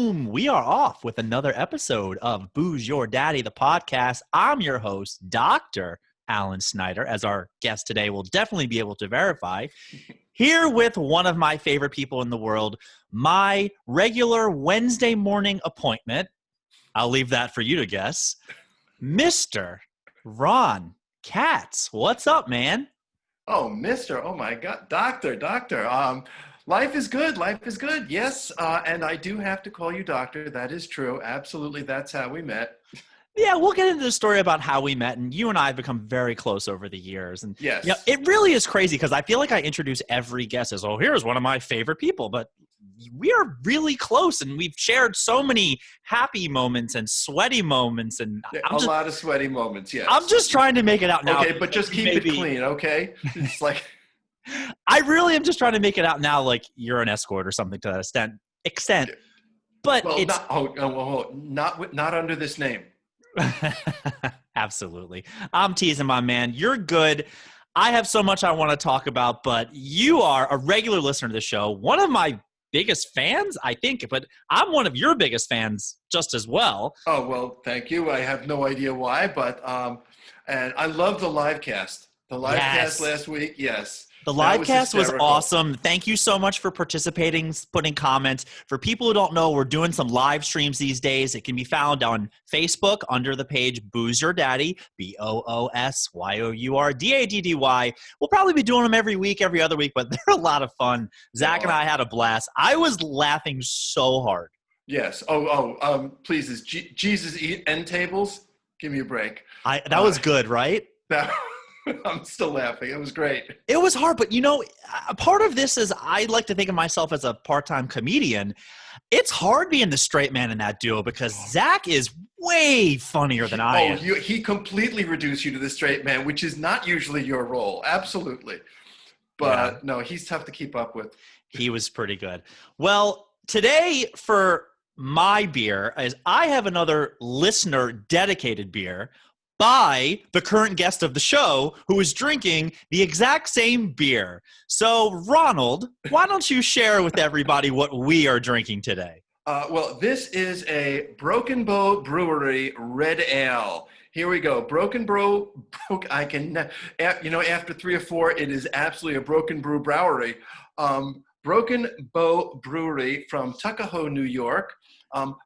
boom, we are off with another episode of Booze Your Daddy, the podcast. I'm your host, Dr. Alan Snyder, as our guest today will definitely be able to verify. Here with one of my favorite people in the world, my regular Wednesday morning appointment. I'll leave that for you to guess. Mr. Ron Katz. What's up, man? Oh, Mister. Oh, my God. Doctor. Life is good. Life is good. Yes. And I do have to call you doctor. That is true. Absolutely. That's how we met. Yeah, we'll get into the story about how we met, and you and I have become very close over the years. And yes, you know, it really is crazy because I feel like I introduce every guest as, oh, here's one of my favorite people, but we are really close, and we've shared so many happy moments and sweaty moments, and a lot of sweaty moments. Yes, I'm just trying to make it out now. Okay, but just keep it clean, okay? It's like I really am just trying to make it out now, like you're an escort or something to that extent. But well, it's not under this name. Absolutely. I'm teasing, my man. You're good. I have so much I want to talk about, but you are a regular listener to the show. One of my biggest fans, I think, but I'm one of your biggest fans just as well. Oh, well, thank you. I have no idea why, but and I love the live cast. The live cast last week, yes. The live cast was awesome. Thank you so much for participating, putting comments. For people who don't know, we're doing some live streams these days. It can be found on Facebook under the page Booze Your Daddy, BOOSYOURDADDY. We'll probably be doing them every week, every other week, but they're a lot of fun. Zach and I had a blast. I was laughing so hard. Yes. Please, is Jesus eat end tables? Give me a break. That was good, right? I'm still laughing. It was great. It was hard, but you know, part of this is I like to think of myself as a part-time comedian. It's hard being the straight man in that duo because Zach is way funnier than I am. He completely reduced you to the straight man, which is not usually your role. Absolutely. But no, he's tough to keep up with. He was pretty good. Well, today for my beer is I have another listener dedicated beer by the current guest of the show who is drinking the exact same beer. So, Ronald, why don't you share with everybody what we are drinking today? Well, this is a Broken Bow Brewery Red Ale. Here we go. After 3 or 4, it is absolutely a Broken Brew Brewery. Broken Bow Brewery from Tuckahoe, New York.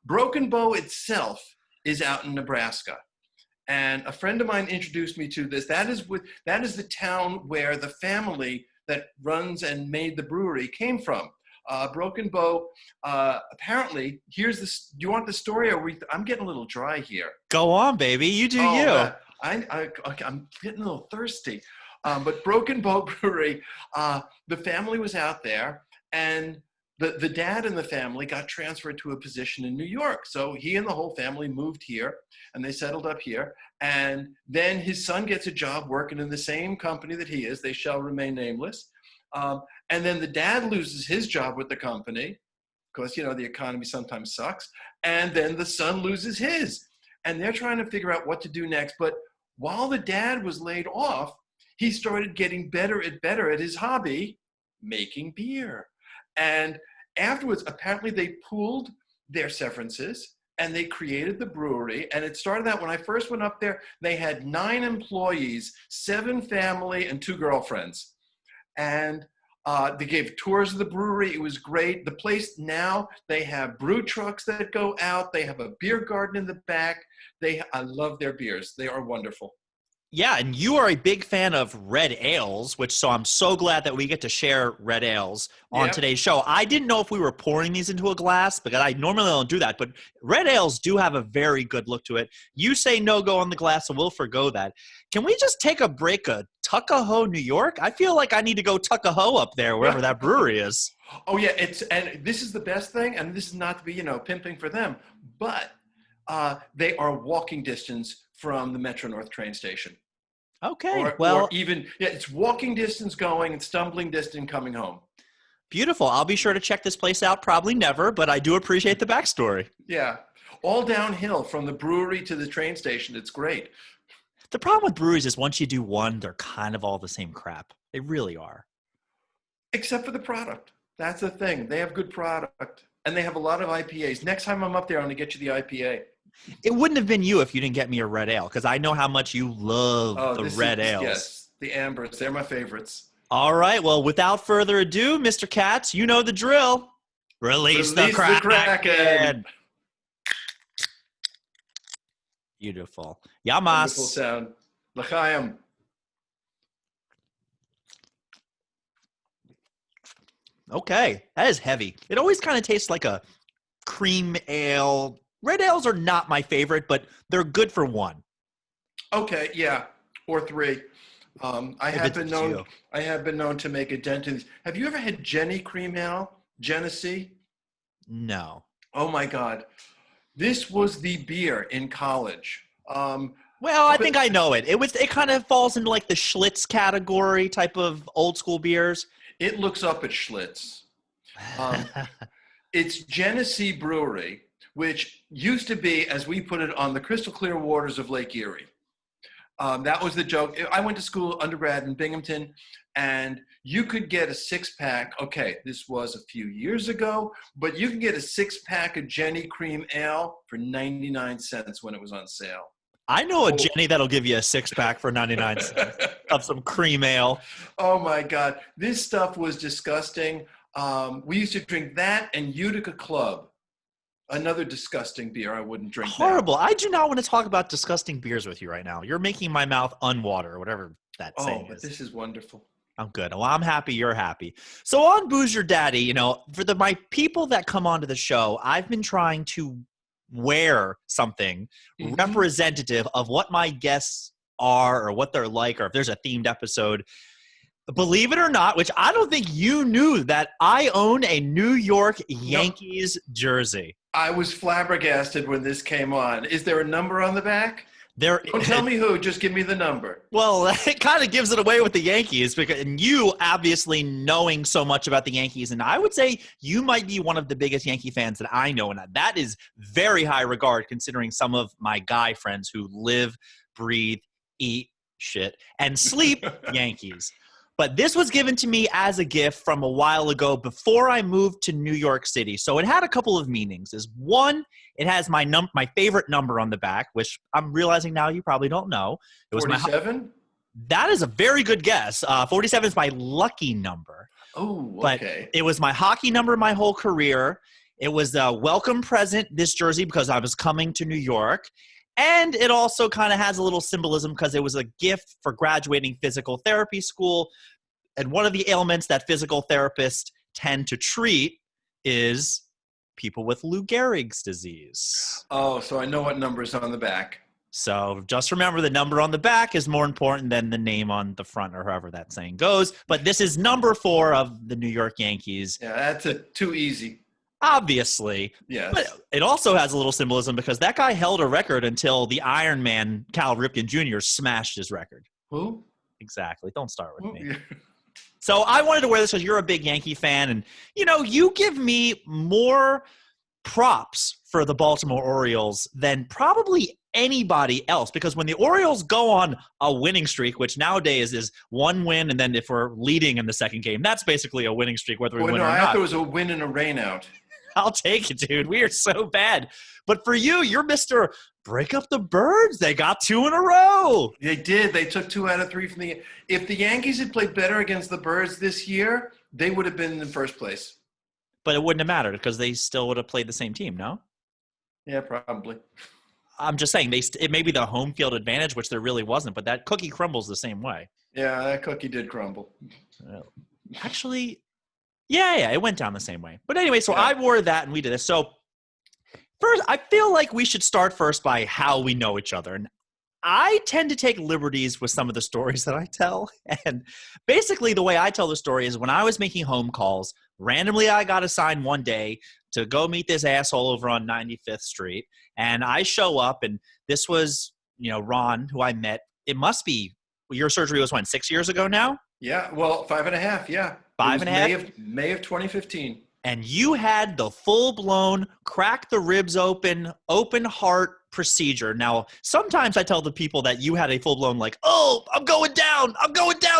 Broken Bow itself is out in Nebraska. And a friend of mine introduced me to this. That is the town where the family that runs and made the brewery came from. Broken Bow. Apparently, here's this. Do you want the story? I'm getting a little dry here. Go on, baby. You do you. I'm getting a little thirsty. But Broken Bow Brewery. The family was out there, and the dad and the family got transferred to a position in New York. So he and the whole family moved here, and they settled up here. And then his son gets a job working in the same company that he is. They shall remain nameless. And then the dad loses his job with the company because, you know, the economy sometimes sucks. And then the son loses his. And they're trying to figure out what to do next. But while the dad was laid off, he started getting better at his hobby, making beer. And afterwards, apparently they pooled their severances and they created the brewery. And it started out when I first went up there, they had 9 employees, 7 family, and 2 girlfriends. And they gave tours of the brewery. It was great. The place now, they have brew trucks that go out. They have a beer garden in the back. I love their beers. They are wonderful. Yeah, and you are a big fan of red ales, so I'm so glad that we get to share red ales on today's show. I didn't know if we were pouring these into a glass, because I normally don't do that, but red ales do have a very good look to it. You say no go on the glass, so we'll forgo that. Can we just take a break of Tuckahoe, New York? I feel like I need to go Tuckahoe up there, wherever that brewery is. Oh, yeah, and this is the best thing, and this is not to be, pimping for them, but they are walking distance from the Metro North train station. Okay, or even, it's walking distance going and stumbling distance coming home. Beautiful. I'll be sure to check this place out. Probably never, but I do appreciate the backstory. Yeah, all downhill from the brewery to the train station. It's great. The problem with breweries is once you do one, they're kind of all the same crap. They really are. Except for the product. That's the thing. They have good product. and they have a lot of IPAs. Next time I'm up there, I'm going to get you the IPA. It wouldn't have been you if you didn't get me a red ale, because I know how much you love the red ales. Yes, the ambers. They're my favorites. All right. Well, without further ado, Mr. Katz, you know the drill. Release the Kraken. Beautiful. Yamas. Wonderful sound. L'chaim. Okay. That is heavy. It always kind of tastes like a cream ale. Red ales are not my favorite, but they're good for one. Okay, yeah, or three. I have been known to make a dent in these. Have you ever had Jenny cream ale? Genesee? No. Oh my God, this was the beer in college. Well, I think I know it. It kind of falls into like the Schlitz category type of old school beers. It looks up at Schlitz. It's Genesee Brewery, which used to be, as we put it, on the crystal clear waters of Lake Erie. That was the joke. I went to school, undergrad in Binghamton, and you could get a 6-pack. Okay, this was a few years ago, but you could get a 6-pack of Jenny Cream Ale for 99 cents when it was on sale. I know a Jenny that'll give you a 6-pack for 99 cents of some cream ale. Oh my God, this stuff was disgusting. We used to drink that and Utica Club. Another disgusting beer I wouldn't drink. Horrible. Now. I do not want to talk about disgusting beers with you right now. You're making my mouth unwater, whatever that saying is. This is wonderful. I'm good. Well, I'm happy you're happy. So on Booze Your Daddy, for my people that come onto the show, I've been trying to wear something representative of what my guests are or what they're like, or if there's a themed episode. Believe it or not, which I don't think you knew, that I own a New York Yankees jersey. I was flabbergasted when this came on. Is there a number on the back? Don't tell me who, just give me the number. Well, it kind of gives it away with the Yankees, and you obviously knowing so much about the Yankees, and I would say you might be one of the biggest Yankee fans that I know, and that is very high regard considering some of my guy friends who live, breathe, eat shit, and sleep Yankees. But this was given to me as a gift from a while ago before I moved to New York City. So it had a couple of meanings. One, it has my favorite number on the back, which I'm realizing now you probably don't know. It was 47? That is a very good guess. 47 is my lucky number. Oh, But okay. it was my hockey number my whole career. It was a welcome present, this jersey, because I was coming to New York. And it also kind of has a little symbolism because it was a gift for graduating physical therapy school. And one of the ailments that physical therapists tend to treat is people with Lou Gehrig's disease. Oh, so I know what number is on the back. So just remember the number on the back is more important than the name on the front, or however that saying goes. But this is number 4 of the New York Yankees. Yeah, that's too easy. Obviously. Yes. But it also has a little symbolism because that guy held a record until the Iron Man, Cal Ripken Jr., smashed his record. Who? Exactly. Don't start with me. So I wanted to wear this because you're a big Yankee fan. And, you give me more props for the Baltimore Orioles than probably anybody else. Because when the Orioles go on a winning streak, which nowadays is 1 win, and then if we're leading in the second game, that's basically a winning streak, whether we win or not. I thought it was a win and a rain out. I'll take it, dude. We are so bad. But for you, you're Mr. Break up the birds. They got 2 in a row. They did. They took 2 out of 3 from the – if the Yankees had played better against the Birds this year, they would have been in first place. But it wouldn't have mattered because they still would have played the same team, no? Yeah, probably. I'm just saying it may be the home field advantage, which there really wasn't, but that cookie crumbles the same way. Yeah, that cookie did crumble. Actually, yeah, it went down the same way. But anyway, so I wore that and we did this. So first, I feel like we should start first by how we know each other. And I tend to take liberties with some of the stories that I tell. And basically the way I tell the story is when I was making home calls, randomly I got assigned one day to go meet this asshole over on 95th Street. And I show up, and this was, Ron, who I met. It must be, your surgery was when, 6 years ago now? Yeah, well, 5.5, yeah. 5.5? May of 2015. And you had the full-blown, crack the ribs open heart procedure. Now, sometimes I tell the people that you had a full-blown like, oh, I'm going down.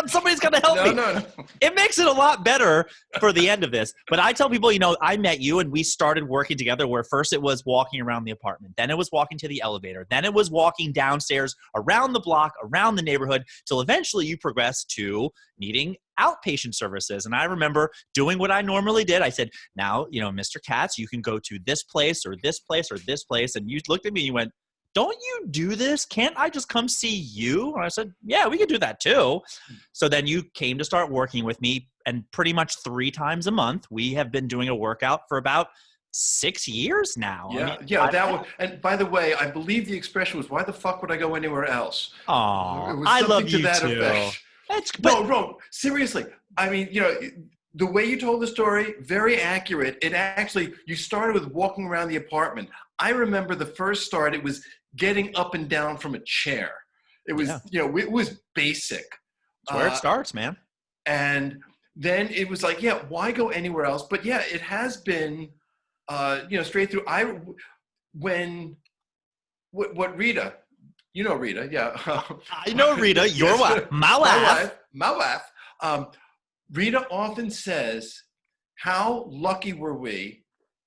Somebody's got to help me. No. It makes it a lot better for the end of this. But I tell people, I met you and we started working together where first it was walking around the apartment. Then it was walking to the elevator. Then it was walking downstairs around the block, around the neighborhood, till eventually you progressed to needing outpatient services. And I remember doing what I normally did. I said, now, Mr. Katz, you can go to this place or this place or this place. And you looked at me and you went, don't you do this? Can't I just come see you? And I said, yeah, we can do that too. So then you came to start working with me, and pretty much 3 times a month, we have been doing a workout for about 6 years now. Yeah, that one. And by the way, I believe the expression was, why the fuck would I go anywhere else? Oh, I love you too. No, seriously. I mean, the way you told the story, very accurate. It actually, you started with walking around the apartment. I remember the first start, it was getting up and down from a chair. It was, it was basic. That's where it starts, man. And then it was like, yeah, why go anywhere else? But yeah, it has been, straight through. What Rita, Rita, yeah. I know Rita, your wife, my wife. Rita often says, how lucky were we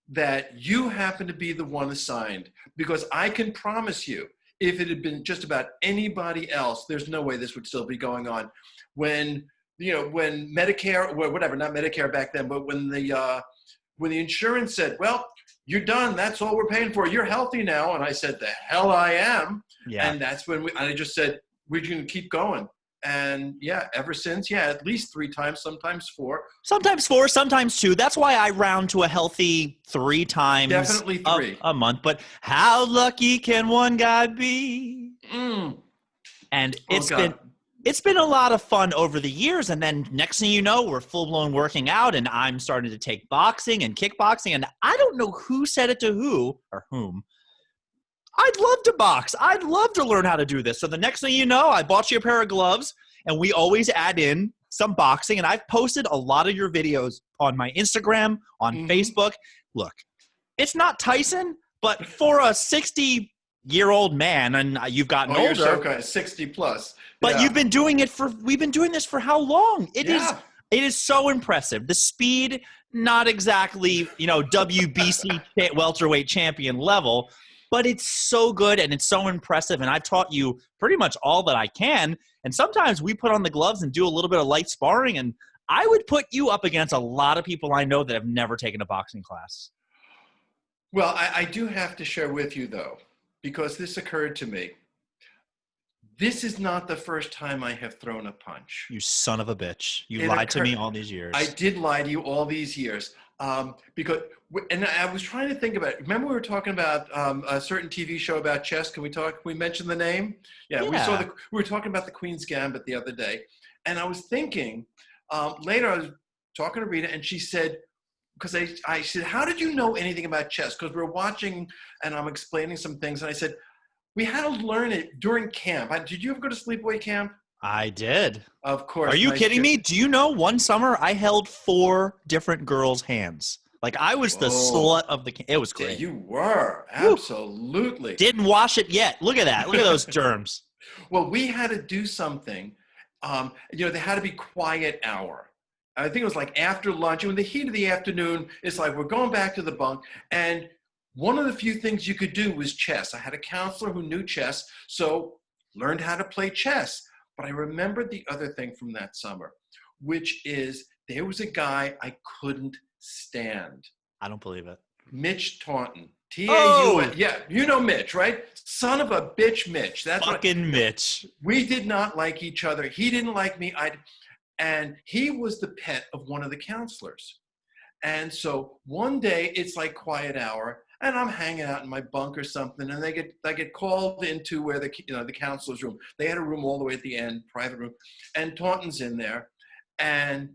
that you happen to be the one assigned? Because I can promise you, if it had been just about anybody else, there's no way this would still be going on. When Medicare, or whatever, not Medicare back then, but when the insurance said, well, you're done. That's all we're paying for. You're healthy now. And I said, the hell I am. Yeah. And that's when I just said, we're going to keep going. And yeah, ever since, at least 3 times, sometimes 4. Sometimes 4, sometimes 2. That's why I round to a healthy 3 times Definitely 3. A month. But how lucky can one guy be? And it's been a lot of fun over the years. And then next thing you know, we're full-blown working out, and I'm starting to take boxing and kickboxing. And I don't know who said it to who or whom. I'd love to box. I'd love to learn how to do this. So the next thing you know, I bought you a pair of gloves, and we always add in some boxing. And I've posted a lot of your videos on my Instagram, on Facebook. Look, it's not Tyson, but for a 60-year-old man, and you've gotten older. You're so kind, 60 plus. But we've been doing this for how long? It is so impressive. The speed, not exactly, WBC welterweight champion level, but it's so good and it's so impressive. And I've taught you pretty much all that I can. And sometimes we put on the gloves and do a little bit of light sparring. And I would put you up against a lot of people I know that have never taken a boxing class. Well, I do have to share with you, though, because this occurred to me. This is not the first time I have thrown a punch. You son of a bitch. You lied to me all these years. I did lie to you all these years. And I was trying to think about it. Remember we were talking about a certain TV show about chess? Can we mention the name? Yeah. We were talking about the Queen's Gambit the other day. And I was thinking, later I was talking to Rita, and she said, because I said, how did you know anything about chess? Because we were watching and I'm explaining some things. And I said, we had to learn it during camp. Did you ever go to sleepaway camp? I did. Of course. Are you kidding me? Do you know one summer I held 4 different girls' hands? Like I was the slut of the camp. It was great. You were. Absolutely. Woo. Didn't wash it yet. Look at that. Look at those germs. Well, we had to do something. There had to be quiet hour. I think it was like after lunch. In the heat of the afternoon, it's like we're going back to the bunk. And one of the few things you could do was chess. I had a counselor who knew chess, so learned how to play chess. But I remembered the other thing from that summer, which is there was a guy I couldn't stand. I don't believe it. Mitch Taunton. T-A-U-N. Yeah, you know Mitch, right? Son of a bitch, Mitch. That's fucking Mitch. We did not like each other. He didn't like me. And he was the pet of one of the counselors. And so one day it's like quiet hour, and I'm hanging out in my bunk or something, and I get called into where the counselor's room. They had a room all the way at the end, private room, and Taunton's in there, and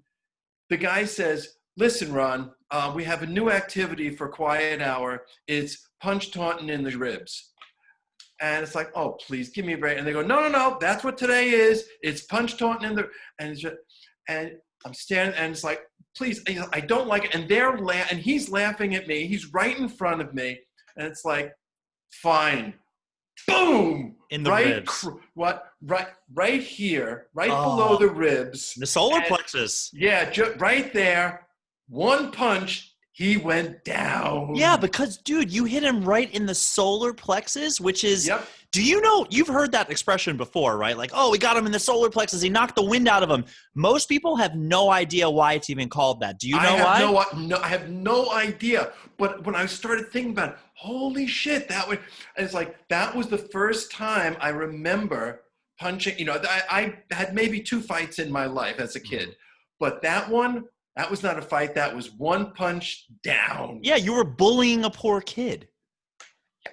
the guy says, "Listen, Ron, we have a new activity for quiet hour. It's punch Taunton in the ribs." And it's like, "Oh, please give me a break." And they go, "No, that's what today is. It's punch Taunton in the," and I'm standing, and it's like, "Please, I don't like it." And and he's laughing at me. He's right in front of me. And it's like, fine, boom, In the ribs. right here, right below Oh, the ribs. the solar And plexus. yeah, right there. One punch, he went Yeah, down. because dude, you hit him right in the solar plexus, which is, Yep. do you know, you've heard that expression before, right? Like, oh, we got him in the solar plexus. He knocked the wind out of him. Most people have no idea why it's even called that. Do you know why? I have no idea. But when I started thinking about it, holy shit, it's like that was the first time I remember punching. I had maybe 2 fights in my life as a kid, but that was not a fight. That was one punch down. Yeah, you were bullying a poor kid.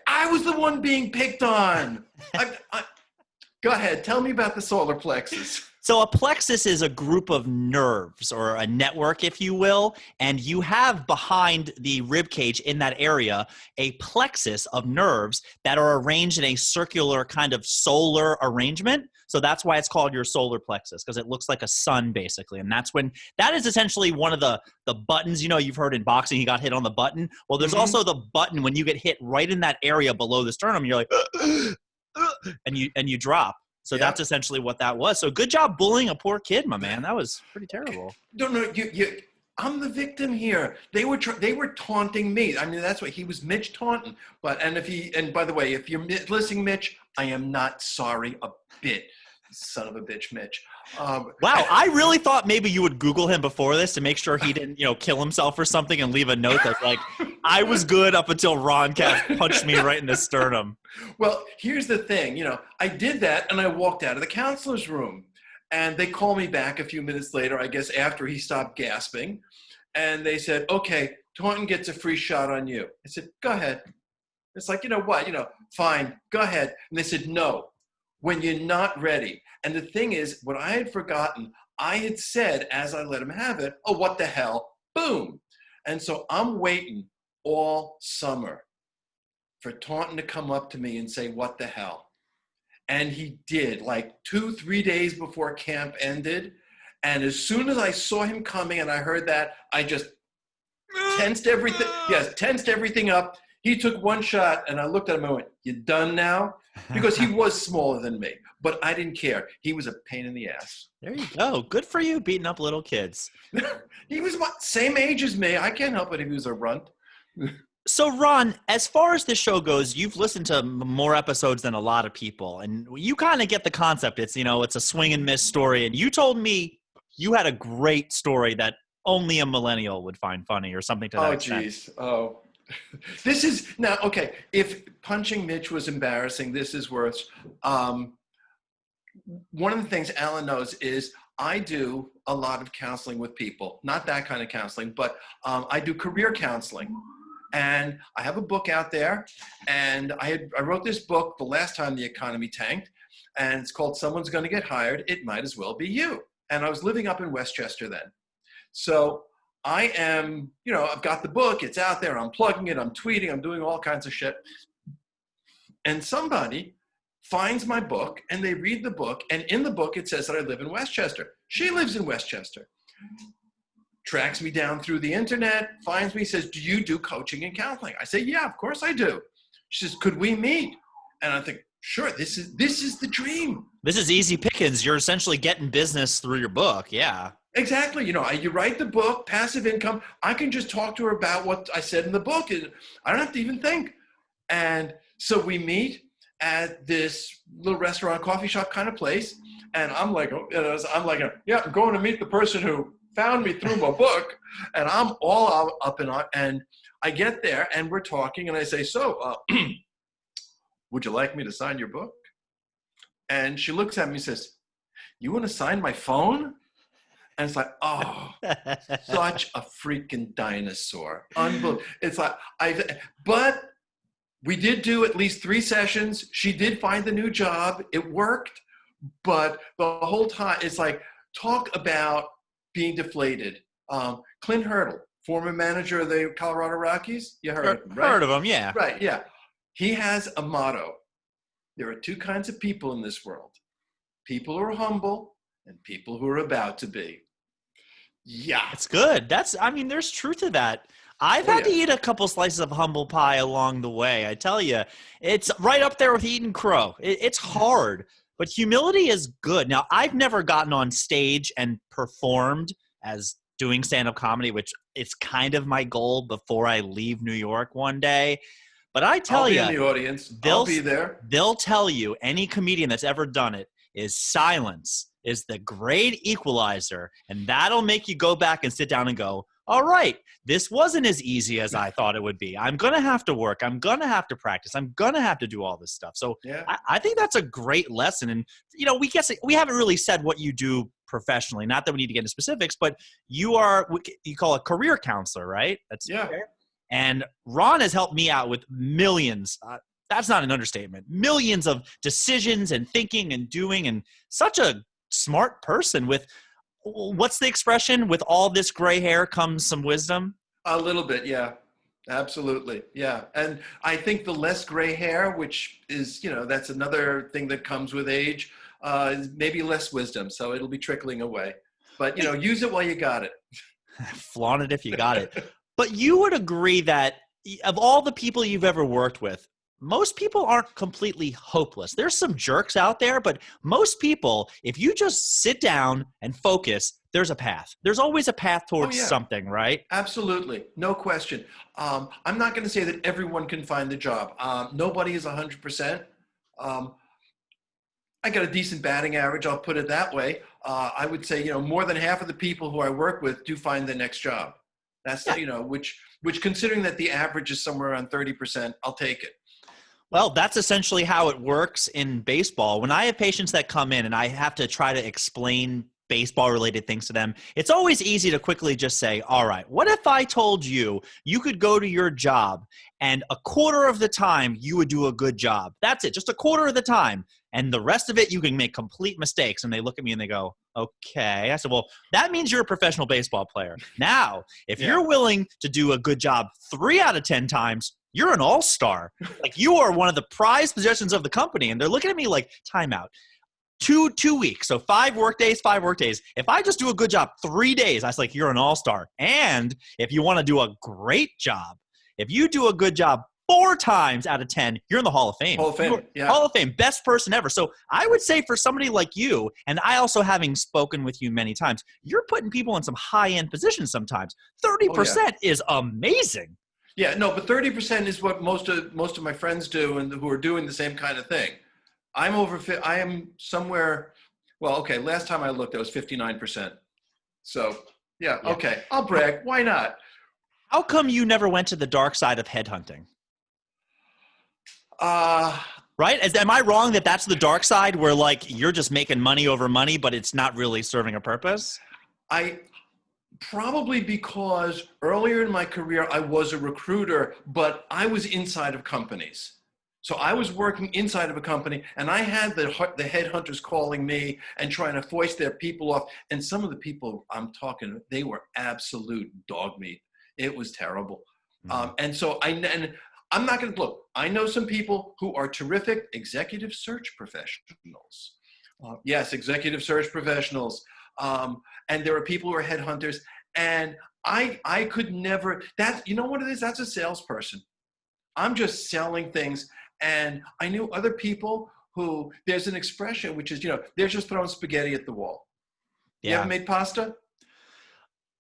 I was the one being picked on. Go ahead, tell me about the solar plexus. So a plexus is a group of nerves or a network, if you will, and you have behind the rib cage in that area a plexus of nerves that are arranged in a circular kind of solar arrangement. So that's why it's called your solar plexus, because it looks like a sun basically. And that is essentially one of the buttons, you've heard in boxing, he got hit on the button. Well, there's also the button when you get hit right in that area below the sternum, you're like, and you drop. So Yep. that's essentially what that was. So good job bullying a poor kid, my man. That was pretty terrible. No, I'm the victim here. They were taunting me. I mean, that's what he was Mitch taunting. And by the way, if you're listening, Mitch, I am not sorry a bit. Son of a bitch, Mitch. Wow, I really thought maybe you would Google him before this to make sure he didn't, kill himself or something and leave a note that's like, I was good up until Ron Katz punched me right in the sternum. Well, here's the thing. I did that and I walked out of the counselor's room. And they called me back a few minutes later, I guess after he stopped gasping. And they said, okay, Taunton gets a free shot on you. I said, go ahead. It's like, fine, go ahead. And they said, no, when you're not ready. And the thing is, what I had forgotten, I had said as I let him have it, oh, what the hell, boom. And so I'm waiting all summer for Taunton to come up to me and say, what the hell? And he did, like 2-3 days before camp ended. And as soon as I saw him coming and I heard that, I just tensed everything up. He took one shot and I looked at him and I went, you done now? Because he was smaller than me, but I didn't care. He was a pain in the ass. There you go. Good for you beating up little kids. He was same age as me. I can't help it if he was a runt. So, Ron, as far as this show goes, you've listened to more episodes than a lot of people, and you kind of get the concept. It's, it's a swing and miss story, and you told me you had a great story that only a millennial would find funny or something to that extent. Geez. Oh, this is now, okay, if punching Mitch was embarrassing, this is worse. One of the things Alan knows is I do a lot of counseling with people, not that kind of counseling, but I do career counseling. And I have a book out there, and I wrote this book the last time the economy tanked, and it's called Someone's Gonna Get Hired, It Might As Well Be You. And I was living up in Westchester then. So I am, I've got the book, it's out there, I'm plugging it, I'm tweeting, I'm doing all kinds of shit. And somebody finds my book, and they read the book, and in the book it says that I live in Westchester. She lives in Westchester. Tracks me down through the internet, finds me, says, do you do coaching and counseling? I say, yeah, of course I do. She says, could we meet? And I think, sure, this is the dream. This is easy pickings. You're essentially getting business through your book. Yeah. Exactly. You write the book, passive income. I can just talk to her about what I said in the book. And I don't have to even think. And so we meet at this little restaurant, coffee shop kind of place. And I'm like, yeah, I'm going to meet the person who found me through my book, and I'm all up and on. And I get there, and we're talking, and I say, so, would you like me to sign your book? And she looks at me and says, you want to sign my phone? And it's like, oh, such a freaking dinosaur. Unbelievable. It's like, but we did do at least 3 sessions. She did find the new job. It worked. But the whole time, it's like, talk about being deflated. Clint Hurdle, former manager of the Colorado Rockies. You heard of him, right? Heard of him, yeah. Right, yeah. He has a motto. There are 2 kinds of people in this world. People who are humble and people who are about to be. Yeah. It's good. There's truth to that. I've had to eat a couple slices of humble pie along the way. I tell you, it's right up there with eating crow. It's hard, but humility is good. Now, I've never gotten on stage and performed as doing stand-up comedy, which it's kind of my goal before I leave New York one day. But I tell you, I'll be in the audience. I'll be there. They'll tell you, any comedian that's ever done it, is silence is the great equalizer. And that'll make you go back and sit down and go, all right, this wasn't as easy as I thought it would be. I'm going to have to work. I'm going to have to practice. I'm going to have to do all this stuff. So I think that's a great lesson. And, we haven't really said what you do professionally. Not that we need to get into specifics, but you call a career counselor, right? Fair? And Ron has helped me out with millions. That's not an understatement. Millions of decisions and thinking and doing, and such a smart person with, what's the expression? With all this gray hair comes some wisdom? A little bit, yeah. Absolutely, yeah. And I think the less gray hair, which is, that's another thing that comes with age, is maybe less wisdom. So it'll be trickling away. But, use it while you got it. Flaunt it if you got it. But you would agree that of all the people you've ever worked with, most people aren't completely hopeless. There's some jerks out there, but most people, if you just sit down and focus, there's a path. There's always a path towards something, right? Absolutely. No question. I'm not going to say that everyone can find the job. Nobody is 100%. I got a decent batting average. I'll put it that way. I would say, more than half of the people who I work with do find the next job. That's, which considering that the average is somewhere around 30%, I'll take it. Well, that's essentially how it works in baseball. When I have patients that come in and I have to try to explain baseball-related things to them, it's always easy to quickly just say, all right, what if I told you could go to your job and a quarter of the time you would do a good job? That's it, just a quarter of the time. And the rest of it, you can make complete mistakes. And they look at me and they go, okay. I said, well, that means you're a professional baseball player. Now, if you're willing to do a good job 3 out of 10 times, you're an all-star. Like, you are one of the prized possessions of the company. And they're looking at me like, timeout. 2 weeks. So 5 work days. If I just do a good job 3 days, I was like, you're an all-star. And if you want to do a great job, if you do a good job 4 times out of 10, you're in the Hall of Fame. Hall of Fame, Hall of Fame, best person ever. So I would say for somebody like you, and I also having spoken with you many times, you're putting people in some high-end positions sometimes. 30% is amazing. Yeah, no, but 30% is what most of my friends do, and who are doing the same kind of thing. I am somewhere. Well, okay. Last time I looked, I was 59%. So yeah, okay. I'll brag. Why not? How come you never went to the dark side of headhunting? Right? Am I wrong that that's the dark side, where like you're just making money over money, but it's not really serving a purpose? Probably because earlier in my career, I was a recruiter, but I was inside of companies. So I was working inside of a company, and I had the headhunters calling me and trying to foist their people off. And some of the people I'm talking, they were absolute dog meat. It was terrible. Mm-hmm. And I'm not going to look. I know some people who are terrific executive search professionals. Yes, executive search professionals. And there are people who are headhunters, and I could never, you know what it is? That's a salesperson. I'm just selling things. And I knew other people who, there's an expression, which is, they're just throwing spaghetti at the wall. Yeah. You ever made pasta?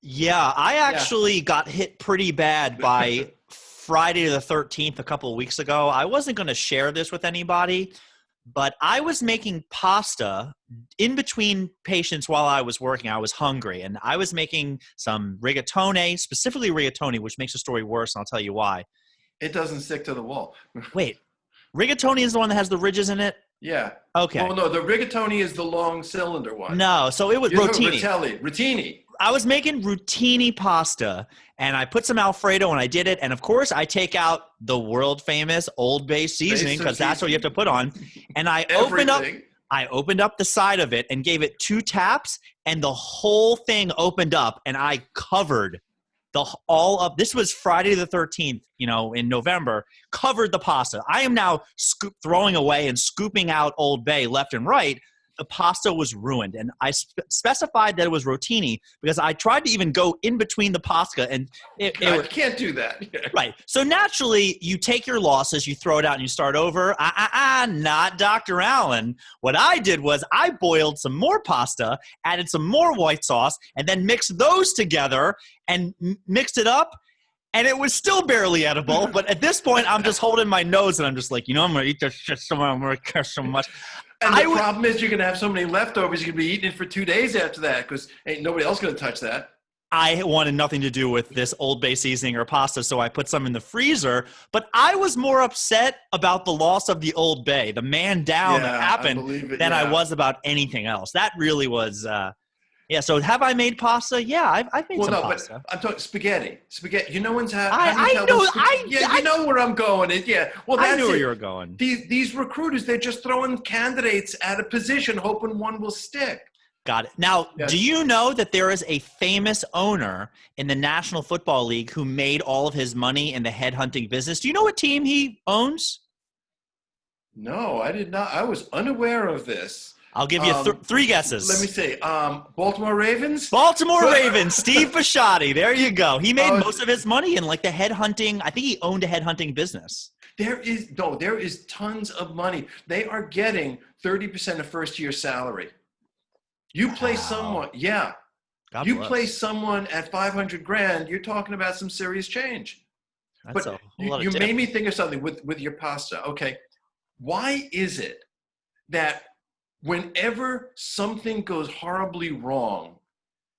Yeah, I actually got hit pretty bad by Friday the 13th a couple of weeks ago. I wasn't going to share this with anybody, but I was making pasta in between patients while I was working. I was hungry, and I was making some rigatoni, specifically rigatoni, which makes the story worse, and I'll tell you why. It doesn't stick to the wall. Wait, rigatoni is the one that has the ridges in it? Yeah. Okay. Oh, no, the rigatoni is the long cylinder one. No, so it was rotini. Rotini. I was making rotini pasta, and I put some Alfredo, and I did it. And, of course, I take out the world-famous Old Bay seasoning, because that's what you have to put on. And I opened up the side of it and gave it 2 taps, and the whole thing opened up, and I covered this was Friday the 13th, in November, covered the pasta. I am now throwing away and scooping out Old Bay left and right. the pasta was ruined. And I specified that it was rotini because I tried to even go in between the pasta and you can't do that. Right. So naturally, you take your losses, you throw it out, and you start over. Not Dr. Allen. What I did was I boiled some more pasta, added some more white sauce, and then mixed those together and mixed it up. And it was still barely edible. But at this point, I'm just holding my nose, and I'm just like, I'm going to eat this shit so much. I'm going to care so much. And the problem is you're going to have so many leftovers, you're going to be eating it for 2 days after that because ain't nobody else going to touch that. I wanted nothing to do with this Old Bay seasoning or pasta, so I put some in the freezer. But I was more upset about the loss of the Old Bay, the man down that happened, than I was about anything else. That really was, So have I made pasta? Yeah, I've made some pasta. But I'm talking spaghetti. Spaghetti. You know when's how I know. You know where I'm going. Well, I knew where you were going. These recruiters, they're just throwing candidates at a position, hoping one will stick. Got it. Now, do you know that there is a famous owner in the National Football League who made all of his money in the headhunting business? Do you know what team he owns? No, I did not. I was unaware of this. I'll give you 3 guesses. Let me see. Baltimore Ravens? Baltimore Ravens. Steve Bisciotti. There you go. He made most of his money in like the headhunting. I think he owned a headhunting business. There is tons of money. They are getting 30% of first-year salary. You play someone, play someone at $500,000, you're talking about some serious change. That's but you made me think of something with your pasta. Okay, why is it that whenever something goes horribly wrong,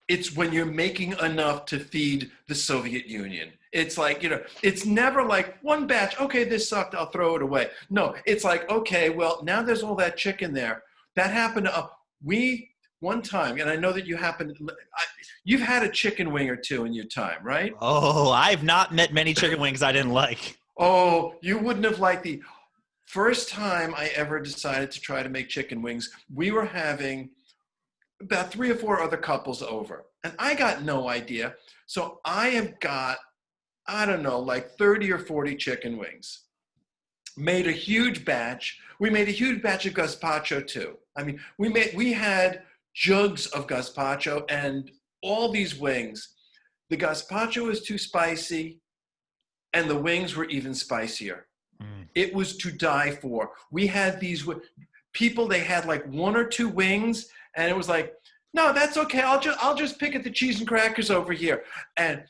it's when you're making enough to feed the Soviet Union? It's like, it's never like one batch, okay, this sucked, I'll throw it away. No, it's like, okay, well, now there's all that chicken there. That happened to one time, and I know that you've had a chicken wing or two in your time, right? Oh, I've not met many chicken wings I didn't like. Oh, you wouldn't have liked the first time I ever decided to try to make chicken wings. We were having about 3 or 4 other couples over, and I got no idea. So I have got, I don't know, like 30 or 40 chicken wings. Made a huge batch. We made a huge batch of gazpacho too. I mean, we had jugs of gazpacho and all these wings. The gazpacho was too spicy and the wings were even spicier. It was to die for. We had these people, they had like 1 or 2 wings and it was like, no, that's okay. I'll just pick at the cheese and crackers over here. And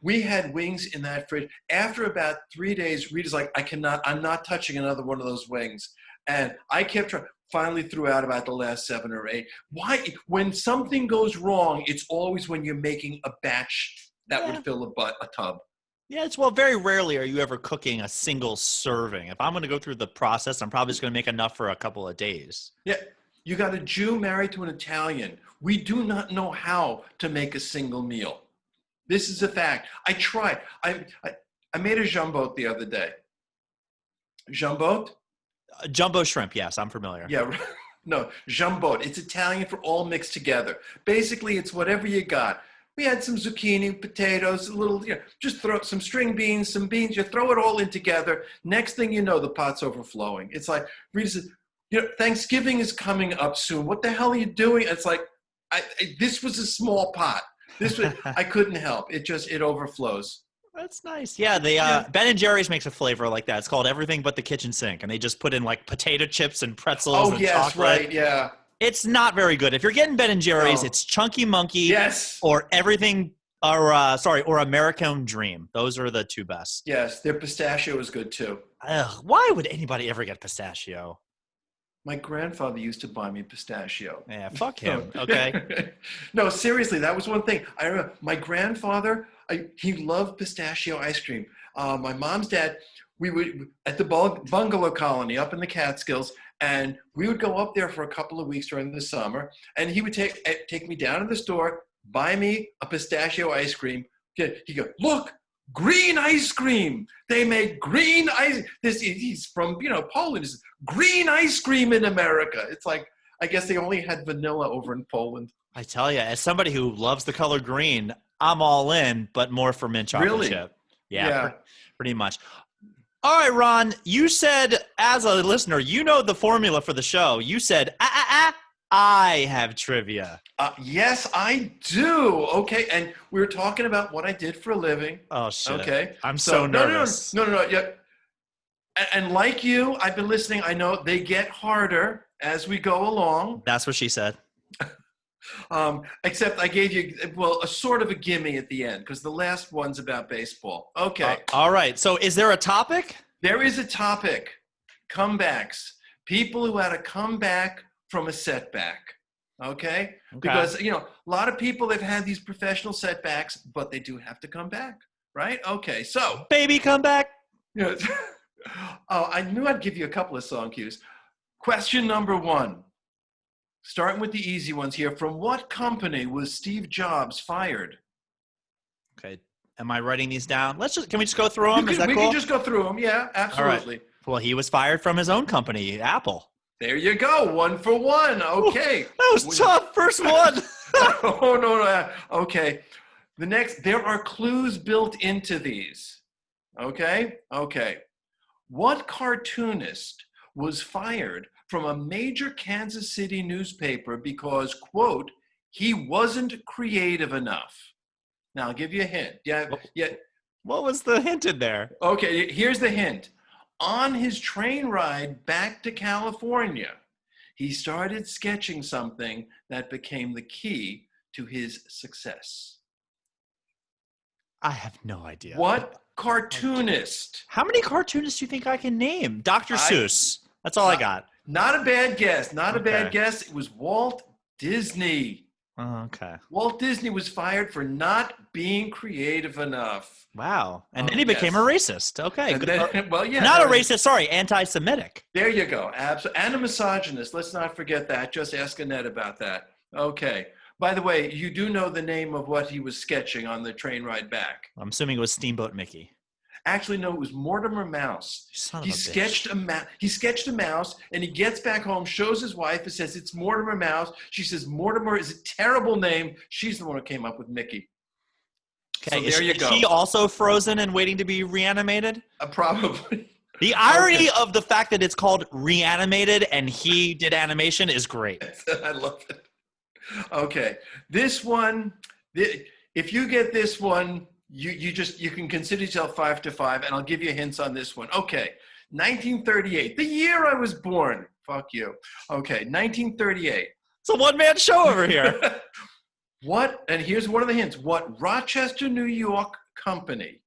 we had wings in that fridge. After about 3 days, Rita's like, I'm not touching another one of those wings. And I kept trying. Finally threw out about the last 7 or 8. Why? When something goes wrong, it's always when you're making a batch that would fill a tub. Yeah, very rarely are you ever cooking a single serving. If I'm going to go through the process, I'm probably just going to make enough for a couple of days. Yeah, you got a Jew married to an Italian. We do not know how to make a single meal. This is a fact. I tried. I made a jumbo the other day. Jumbo? Jumbo shrimp, yes, I'm familiar. Yeah, no, jumbo. It's Italian for all mixed together. Basically, it's whatever you got. We had some zucchini, potatoes, a little, just throw some string beans, some beans. You throw it all in together. Next thing you know, the pot's overflowing. It's like, Rita says, Thanksgiving is coming up soon. What the hell are you doing? It's like, this was a small pot. I couldn't help. It overflows. That's nice. Yeah, Ben & Jerry's makes a flavor like that. It's called Everything But the Kitchen Sink, and they just put in like potato chips and pretzels and chocolate. Right, yeah. It's not very good. If you're getting Ben & Jerry's, it's Chunky Monkey, or Everything, or American Dream. Those are the 2 best. Yes, their pistachio is good too. Why would anybody ever get pistachio? My grandfather used to buy me pistachio. Yeah, fuck him. Okay. No, seriously, that was one thing. I remember my grandfather, he loved pistachio ice cream. My mom's dad, we would, at the bungalow colony up in the Catskills, and we would go up there for a couple of weeks during the summer, and he would take me down to the store, buy me a pistachio ice cream. He'd go, look, green ice cream. They make green ice. He's from, Poland. It's green ice cream in America. It's like, I guess they only had vanilla over in Poland. I tell you, as somebody who loves the color green, I'm all in, but more for mint chocolate chip. Yeah. Pretty much. All right, Ron, you said, as a listener, you know the formula for the show. You said, I have trivia. Yes, I do. Okay, and we were talking about what I did for a living. Oh, shit. Okay, I'm so nervous. No. Yeah, and like you, I've been listening. I know they get harder as we go along. That's what she said. Except I gave you, well, a sort of a gimme at the end because the last one's about baseball. Okay. All right. So is there a topic? There is a topic. Comebacks. People who had a comeback from a setback. Okay? Because, a lot of people have had these professional setbacks, but they do have to come back. Right? Okay. So. Baby, come back. Oh, I knew I'd give you a couple of song cues. Question number 1. Starting with the easy ones here. From what company was Steve Jobs fired? Okay. Am I writing these down? Can we just go through them? Is that cool? We can just go through them. Yeah, absolutely. Right. Well, he was fired from his own company, Apple. There you go. 1 for 1. Okay. Ooh, that was tough. First one. Oh, no. Okay. The next, there are clues built into these. Okay. What cartoonist was fired from a major Kansas City newspaper because, quote, he wasn't creative enough? Now, I'll give you a hint. Yeah. What was the hint in there? Okay, here's the hint. On his train ride back to California, he started sketching something that became the key to his success. I have no idea. What cartoonist? How many cartoonists do you think I can name? Dr. Seuss. That's all I got. Not a bad guess. Not a bad guess. It was Walt Disney. Oh, okay. Walt Disney was fired for not being creative enough. Wow. And then he became a racist. Okay. Well, yeah. Not a racist, sorry, anti-Semitic. There you go. And a misogynist. Let's not forget that. Just ask Annette about that. Okay. By the way, you do know the name of what he was sketching on the train ride back. I'm assuming it was Steamboat Mickey. Actually, no, it was Mortimer Mouse. He sketched a mouse, and he gets back home, shows his wife, and says, it's Mortimer Mouse. She says, Mortimer is a terrible name. She's the one who came up with Mickey. Okay, so there you go. Is she also frozen and waiting to be reanimated? Probably. The irony of the fact that it's called Reanimated and he did animation is great. I love it. Okay, this one, if you get this one, you can consider yourself 5 to 5, and I'll give you hints on this one. Okay, 1938, the year I was born. Fuck you. Okay, 1938. It's a one-man show over here. And here's one of the hints. What Rochester, New York company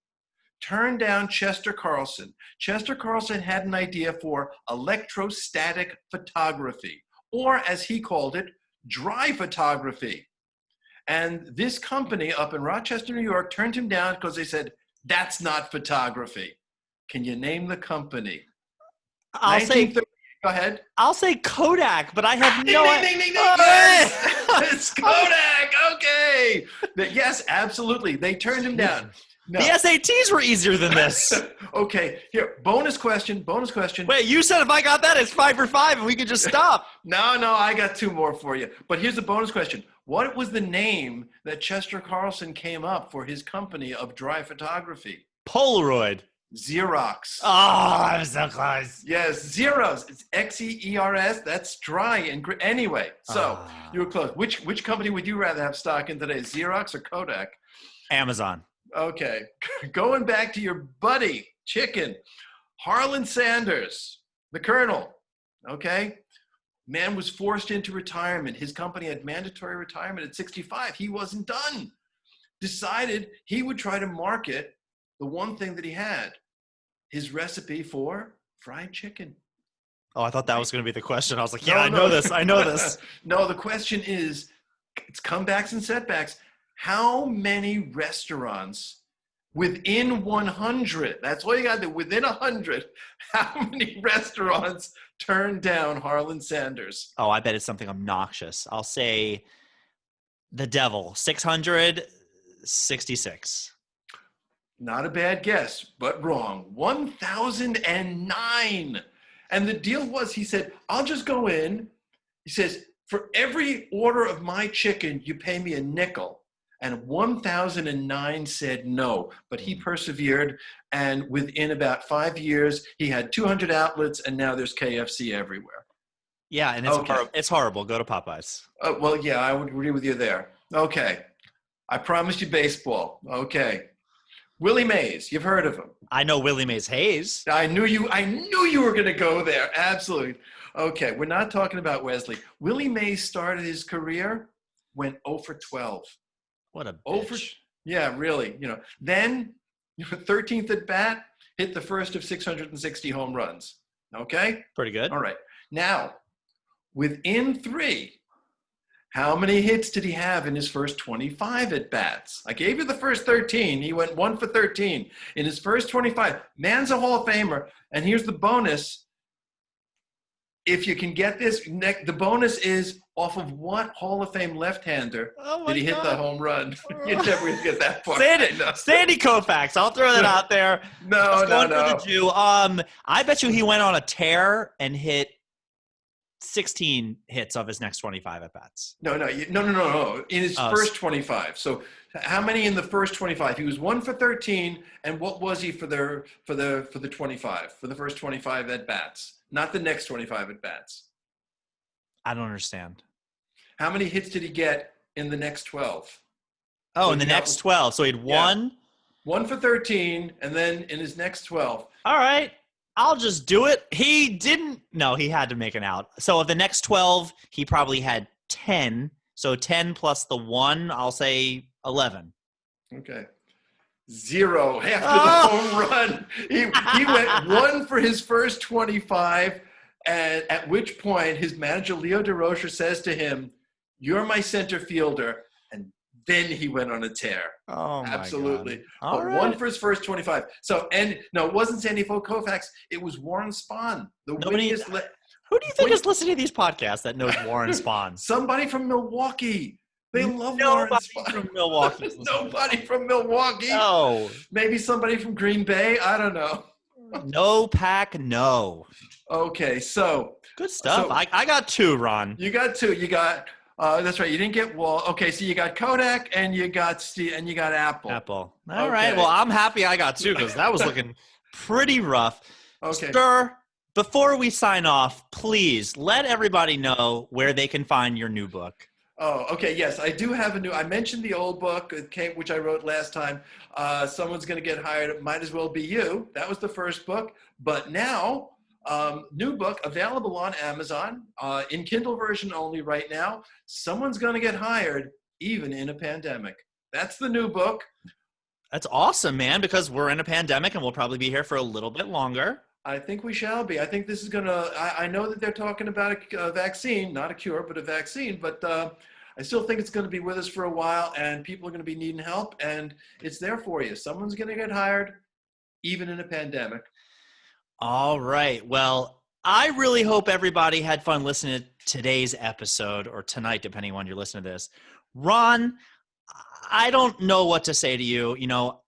turned down Chester Carlson? Chester Carlson had an idea for electrostatic photography, or as he called it, dry photography. And this company up in Rochester, New York turned him down because they said, that's not photography. Can you name the company? Go ahead. I'll say Kodak, but I have no idea. Yes! It's Kodak. Okay. Yes, absolutely. They turned him down. No. The SATs were easier than this. Okay. Here, bonus question. Wait, you said if I got that, it's 5 for 5 and we could just stop. No, I got 2 more for you. But here's the bonus question. What was the name that Chester Carlson came up for his company of dry photography? Polaroid. Xerox. Oh, I was so close. Yes, Xerox. It's Xerox. That's dry. Anyway, so you were close. Which company would you rather have stock in today, Xerox or Kodak? Amazon. Okay. Going back to your buddy, Chicken. Harlan Sanders, the Colonel. Okay. Man was forced into retirement. His company had mandatory retirement at 65. He wasn't done. Decided he would try to market the one thing that he had, his recipe for fried chicken. Oh, I thought that was going to be the question. I was like, I know this. No, the question is, it's comebacks and setbacks. How many restaurants within 100, that's all you got to do, within 100, how many restaurants turned down Harlan Sanders? Oh, I bet it's something obnoxious. I'll say the devil, 666. Not a bad guess, but wrong. 1,009. And the deal was, he said, I'll just go in. He says, for every order of my chicken, you pay me a nickel. And 1,009 said no, but he persevered. And within about 5 years, he had 200 outlets, and now there's KFC everywhere. Yeah, and Okay. it's horrible. Go to Popeyes. Well, yeah, I would agree with you there. Okay. I promised you baseball. Okay. Willie Mays, you've heard of him. I know Willie Mays Hayes. I knew you were going to go there. Absolutely. Okay, we're not talking about Wesley. Willie Mays started his career, went 0 for 12. What a Oh, bitch. yeah, really. Then 13th at bat, hit the first of 660 home runs. Okay? Pretty good. All right. Now, within 3, how many hits did he have in his first 25 at bats? I gave you the first 13. He went 1 for 13 in his first 25. Man's a Hall of Famer. And here's the bonus. If you can get this, the bonus is off of what Hall of Fame left-hander did he hit the home run? You're never going to get that far. Sandy Koufax. I'll throw that out there. No. For the Jew. I bet you he went on a tear and hit 16 hits of his next 25 at bats. No. In his first 25. So how many in the first 25? He was 1 for 13, and what was he for the 25? For the first 25 at bats, not the next 25 at bats. I don't understand. How many hits did he get in the next 12? Oh, in the next 12. So he had 1 for 13, and then in his next 12. All right. I'll just do it. He didn't. No, he had to make an out. So of the next 12, he probably had 10. So 10 plus the 1, I'll say 11. Okay. 0 after the home run. He went 1 for his first 25, and at which point his manager, Leo DeRocher, says to him, "You're my center fielder." And then he went on a tear. Oh, my absolutely. God. But 1 for his first 25. So, and no, it wasn't Sandy Koufax. It was Warren Spahn. Who do you think is listening to these podcasts that knows Warren Spahn? Somebody from Milwaukee. They love Warren Spahn. From Milwaukee. Nobody from Milwaukee. No. Maybe somebody from Green Bay. I don't know. No pack, no. Okay, so. Good stuff. I got 2, Ron. You got 2. You got, that's right. You didn't get Wall. Okay, so you got Kodak and you got Steve and you got Apple. All right. Well, I'm happy I got 2 because that was looking pretty rough. Okay. Sir, before we sign off, please let everybody know where they can find your new book. Oh, okay. Yes, I do have a new. I mentioned the old book, which I wrote last time. Someone's going to get hired. It might as well be you. That was the first book. But now, new book available on Amazon in Kindle version only right now. Someone's going to get hired, even in a pandemic. That's the new book. That's awesome, man. Because we're in a pandemic and we'll probably be here for a little bit longer. I think we shall be. I think this is going to, I know that they're talking about a vaccine, not a cure, but a vaccine, but I still think it's going to be with us for a while and people are going to be needing help and it's there for you. Someone's going to get hired, even in a pandemic. All right. Well, I really hope everybody had fun listening to today's episode or tonight, depending on when you're listening to this. Ron, I don't know what to say to you.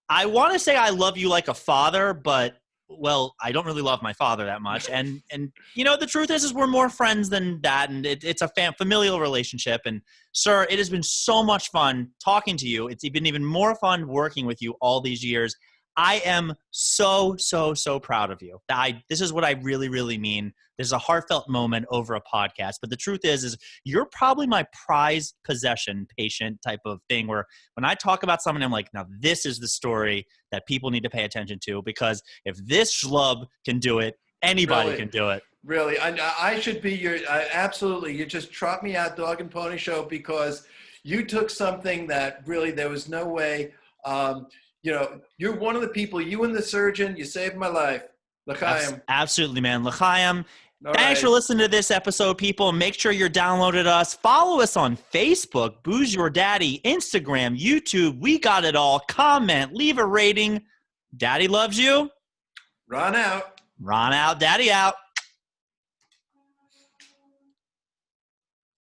I want to say I love you like a father, but well, I don't really love my father that much. And the truth is we're more friends than that. And it's a familial relationship. And sir, it has been so much fun talking to you. It's been even more fun working with you all these years. I am so, so, so proud of you. This is what I really, really mean. This is a heartfelt moment over a podcast. But the truth is you're probably my prized possession patient type of thing where when I talk about someone, I'm like, now this is the story that people need to pay attention to because if this schlub can do it, anybody can do it. Really. I should be absolutely. You just trot me out dog and pony show because you took something that really there was no way you're one of the people, you and the surgeon, you saved my life. L'chaim. Absolutely, man. L'chaim. Thanks for listening to this episode, people. Make sure you're downloaded us. Follow us on Facebook, Booze Your Daddy, Instagram, YouTube. We got it all. Comment, leave a rating. Daddy loves you. Ron out. Ron out. Daddy out.